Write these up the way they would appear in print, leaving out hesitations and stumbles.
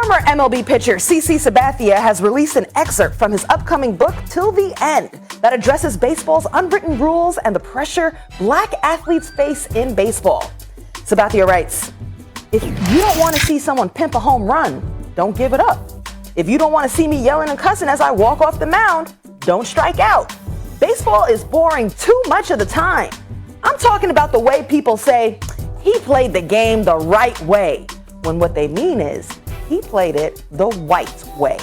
Former MLB pitcher CC Sabathia has released an excerpt from his upcoming book, Till the End, that addresses baseball's unwritten rules and the pressure black athletes face in baseball. Sabathia writes, "If you don't want to see someone pimp a home run, don't give it up. If you don't want to see me yelling and cussing as I walk off the mound, don't strike out. Baseball is boring too much of the time. I'm talking about the way people say, he played the game the right way, when what they mean is, he played it the white way.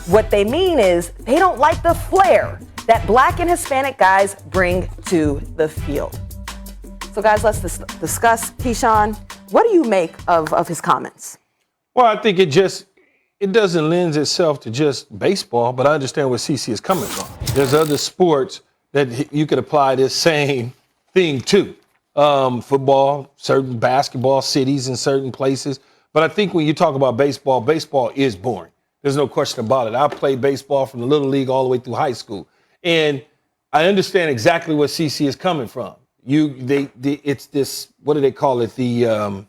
What they mean is they don't like the flair that Black and Hispanic guys bring to the field." So guys, let's discuss. Keyshawn, what do you make of his comments? Well, I think it doesn't lend itself to just baseball, but I understand where CC is coming from. There's other sports that you could apply this same thing to. Football, certain basketball cities in certain places. But I think when you talk about baseball, baseball is boring. There's no question about it. I played baseball from the Little League all the way through high school. And I understand exactly where CC is coming from. It's this, what do they call it? The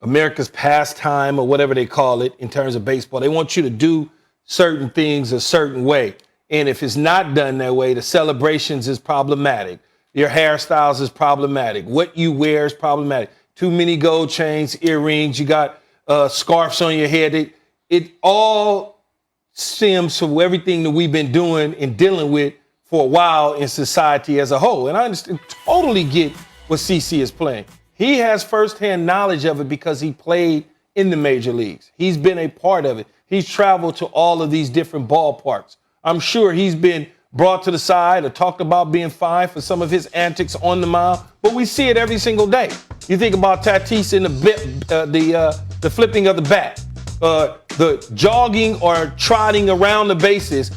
America's pastime or whatever they call it in terms of baseball. They want you to do certain things a certain way. And if it's not done that way, the celebrations is problematic. Your hairstyles is problematic. What you wear is problematic. Too many gold chains, earrings, you got scarves on your head. It all stems from everything that we've been doing and dealing with for a while in society as a whole. And I totally get what CC is playing. He has firsthand knowledge of it because he played in the major leagues. He's been a part of it. He's traveled to all of these different ballparks. I'm sure he's been brought to the side or talked about being fined for some of his antics on the mound, but we see it every single day. You think about Tatis in the flipping of the bat, the jogging or trotting around the bases.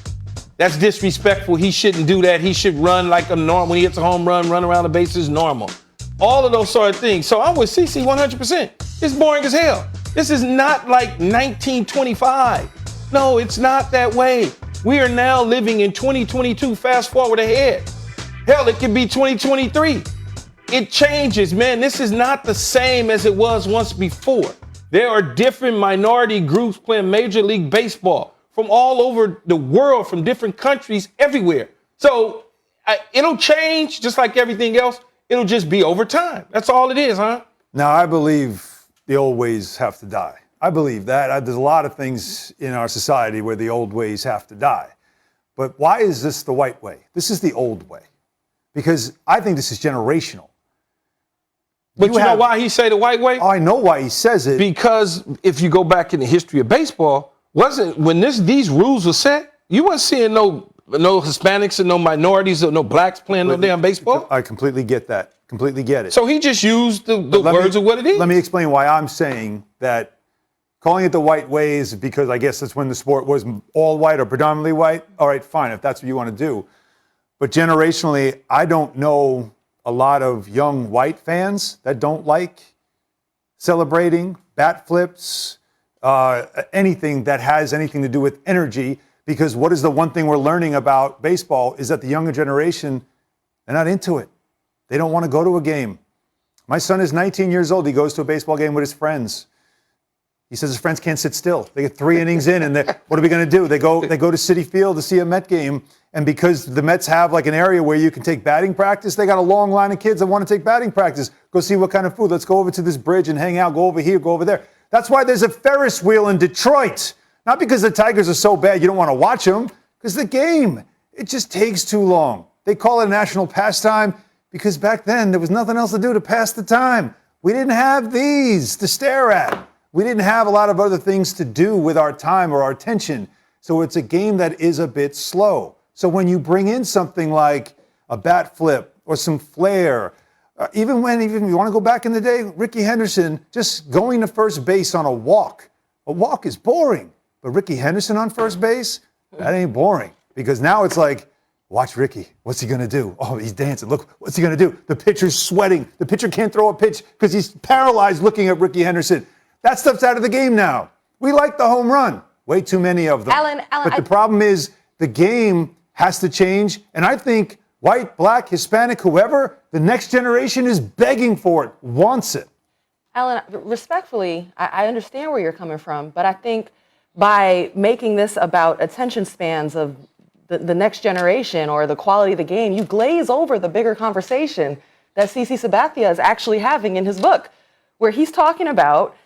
That's disrespectful. He shouldn't do that. He should run like a normal. When he hits a home run around the bases normal. All of those sort of things. So I'm with CC 100%. It's boring as hell. This is not like 1925. No, it's not that way. We are now living in 2022. Fast forward ahead. Hell, it could be 2023. It changes, man. This is not the same as it was once before. There are different minority groups playing Major League Baseball from all over the world, from different countries, everywhere. So it'll change just like everything else. It'll just be over time. That's all it is, huh? Now, I believe the old ways have to die. I believe that. There's a lot of things in our society where the old ways have to die. But why is this the white way? This is the old way. Because I think this is generational. But you know why he say the white way? I know why he says it. Because if you go back in the history of baseball, when these rules were set, you weren't seeing no Hispanics and no minorities or no blacks playing no damn baseball. I completely get that. Completely get it. So he just used the words of what it is. Let me explain why I'm saying that calling it the white way is because I guess that's when the sport was all white or predominantly white. All right, fine, if that's what you want to do. But generationally, I don't know a lot of young white fans that don't like celebrating, bat flips, anything that has anything to do with energy. Because what is the one thing we're learning about baseball is that the younger generation, they're not into it. They don't want to go to a game. My son is 19 years old. He goes to a baseball game with his friends. He says his friends can't sit still. They get 3 innings in, and what are we going to do? They go to Citi Field to see a Met game, and because the Mets have like an area where you can take batting practice, they got a long line of kids that want to take batting practice. Go see what kind of food. Let's go over to this bridge and hang out. Go over here, go over there. That's why there's a Ferris wheel in Detroit. Not because the Tigers are so bad you don't want to watch them, because the game, it just takes too long. They call it a national pastime because back then there was nothing else to do to pass the time. We didn't have these to stare at. We didn't have a lot of other things to do with our time or our attention. So it's a game that is a bit slow. So when you bring in something like a bat flip or some flair, even you want to go back in the day, Ricky Henderson just going to first base on a walk is boring. But Ricky Henderson on first base, that ain't boring. Because now it's like, watch Ricky. What's he going to do? Oh, he's dancing. Look, what's he going to do? The pitcher's sweating. The pitcher can't throw a pitch because he's paralyzed looking at Ricky Henderson. That stuff's out of the game now. We like the home run. Way too many of them. Alan, but the problem is the game has to change. And I think white, black, Hispanic, whoever, the next generation is begging for it, wants it. Alan, respectfully, I understand where you're coming from, but I think by making this about attention spans of the next generation or the quality of the game, you glaze over the bigger conversation that CC Sabathia is actually having in his book, where he's talking about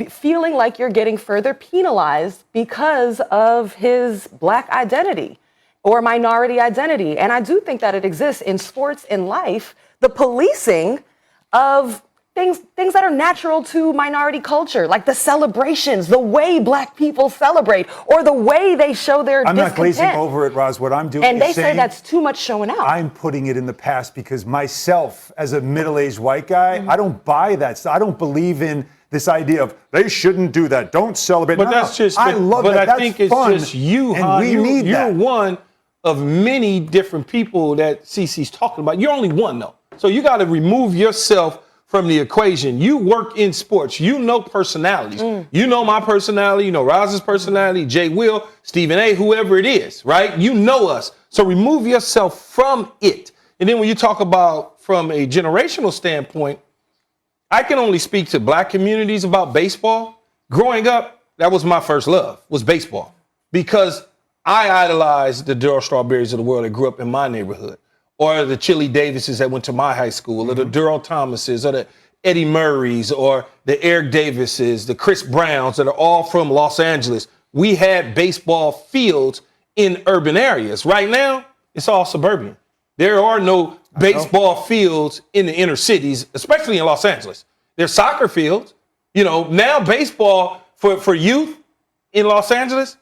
feeling like you're getting further penalized because of his Black identity or minority identity. And I do think that it exists in sports, in life, the policing of things that are natural to minority culture, like the celebrations, the way Black people celebrate, or the way they show their discontent. I'm not glazing over it, Roz. What I'm doing and is they say that's too much showing out. I'm putting it in the past because myself, as a middle-aged white guy, I don't buy that. I don't believe in this idea of they shouldn't do that. Don't celebrate. But that's just. I love that. I think it's just you, and we need you're that. one of many different people that CC's talking about. You're only one, though. So you got to remove yourself from the equation. You work in sports. You know personalities. You know my personality. You know Roz's personality, Jay Will, Stephen A., whoever it is, right? You know us. So remove yourself from it. And then when you talk about from a generational standpoint, I can only speak to Black communities about baseball. Growing up, that was my first love, was baseball. Because I idolized the Darryl Strawberries of the world that grew up in my neighborhood, or the Chili Davises that went to my high school, or the Durrell Thomases, or the Eddie Murrays, or the Eric Davises, the Chris Browns that are all from Los Angeles. We had baseball fields in urban areas. Right now, it's all suburban. There are no baseball fields in the inner cities, especially in Los Angeles. There's soccer fields. You know, now baseball for youth in Los Angeles,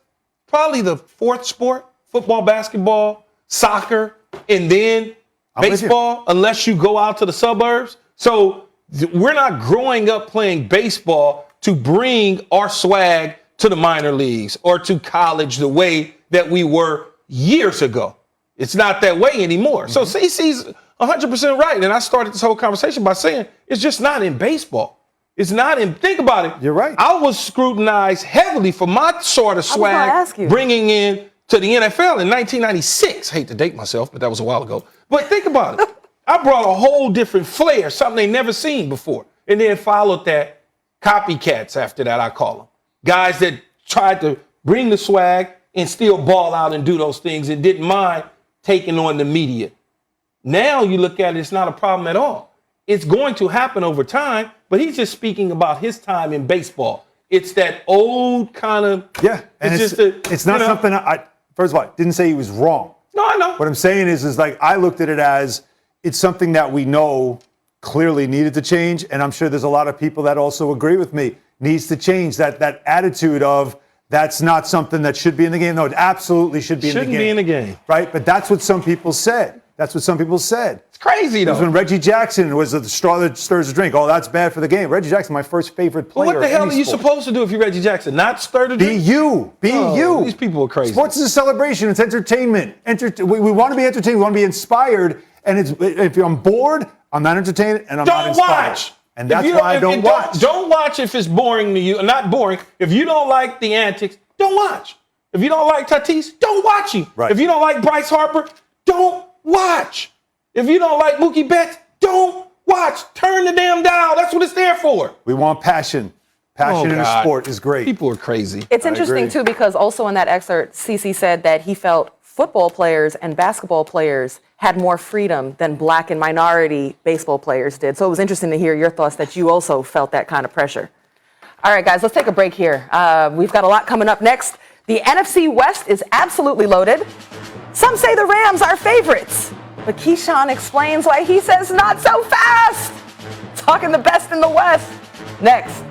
probably the fourth sport: football, basketball, soccer, and then baseball, unless you go out to the suburbs. So we're not growing up playing baseball to bring our swag to the minor leagues or to college the way that we were years ago. It's not that way anymore. So CC's 100% right. And I started this whole conversation by saying it's just not in baseball. It's not in, think about it. You're right. I was scrutinized heavily for my sort of swag bringing in to the NFL in 1996. Hate to date myself, but that was a while ago. But think about it. I brought a whole different flair, something they never seen before. And then followed that copycats after that, I call them. Guys that tried to bring the swag and still ball out and do those things and didn't mind taking on the media. Now you look at it, it's not a problem at all. It's going to happen over time, but he's just speaking about his time in baseball. It's that old kind of... Yeah, and it's not something first of all, I didn't say he was wrong. No, I know. What I'm saying is like I looked at it as it's something that we know clearly needed to change, and I'm sure there's a lot of people that also agree with me. Needs to change that attitude of that's not something that should be in the game. No, it absolutely should be in the game. Shouldn't be in the game. Right? But that's what some people said. It's crazy, though. It was when Reggie Jackson was the straw that stirs the drink. Oh, that's bad for the game. Reggie Jackson, my first favorite player. Well, what the hell are you supposed to do if you're Reggie Jackson? Not stir the drink? Be you. These people are crazy. Sports is a celebration. It's entertainment. We want to be entertained. We want to be inspired. And if I'm bored, I'm not entertained, and I'm not inspired. Don't watch. And that's why I don't watch. Don't watch if it's boring to you. Not boring. If you don't like the antics, don't watch. If you don't like Tatis, don't watch him. Right. If you don't like Bryce Harper, don't watch. If you don't like Mookie Betts, don't watch. Turn the damn dial. That's what it's there for. We want passion. Passion in a sport is great. People are crazy. It's interesting, too, because also in that excerpt, CC said that he felt football players and basketball players had more freedom than Black and minority baseball players did. So it was interesting to hear your thoughts that you also felt that kind of pressure. All right, guys, let's take a break here. We've got a lot coming up next. The NFC West is absolutely loaded. Some say the Rams are favorites, but Keyshawn explains why he says not so fast. Talking the best in the West. Next.